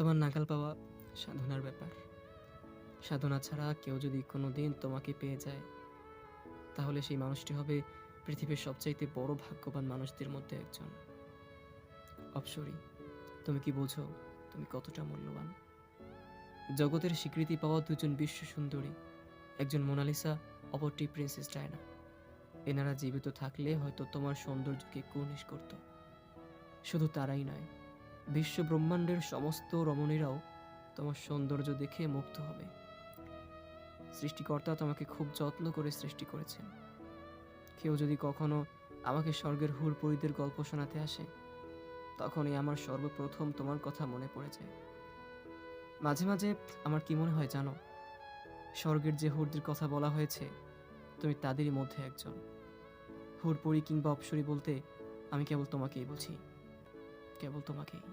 তোমার নাগাল পাওয়া সাধনার ব্যাপার। সাধনা ছাড়া কেউ যদি কোনোদিন তোমাকে পেয়ে যায়, তাহলে সেই মানুষটি হবে পৃথিবীর সবচাইতে বড় ভাগ্যবান মানুষদের মধ্যে একজন। অপসরী, তুমি কি বোঝো তুমি কতটা মূল্যবান? জগতের স্বীকৃতি পাওয়া দুজন বিশ্ব সুন্দরী, একজন মোনালিসা, অপরটি প্রিন্সেস ডায়না। এনারা জীবিত থাকলে হয়তো তোমার সৌন্দর্যকে কুর্নিশ করত। শুধু তারাই নয়, বিশ্ব ব্রহ্মাণ্ডের সমস্ত রমণীরাও তোমার সৌন্দর্য দেখে মুগ্ধ হবে। সৃষ্টিকর্তা তোমাকে খুব যত্ন করে সৃষ্টি করেছেন। কেউ যদি কখনো আমাকে স্বর্গের হুরপরীদের গল্প শোনাতে আসে, তখনই আমার সর্বপ্রথম তোমার কথা মনে পড়ে যায়। মাঝে মাঝে আমার কি মনে হয় জানো, স্বর্গের যে হুরদের কথা বলা হয়েছে, তুমি তাদেরই মধ্যে একজন। হুরপরী কিংবা অপ্সরী বলতে আমি কেবল তোমাকেই বুঝি, কেবল তোমাকেই।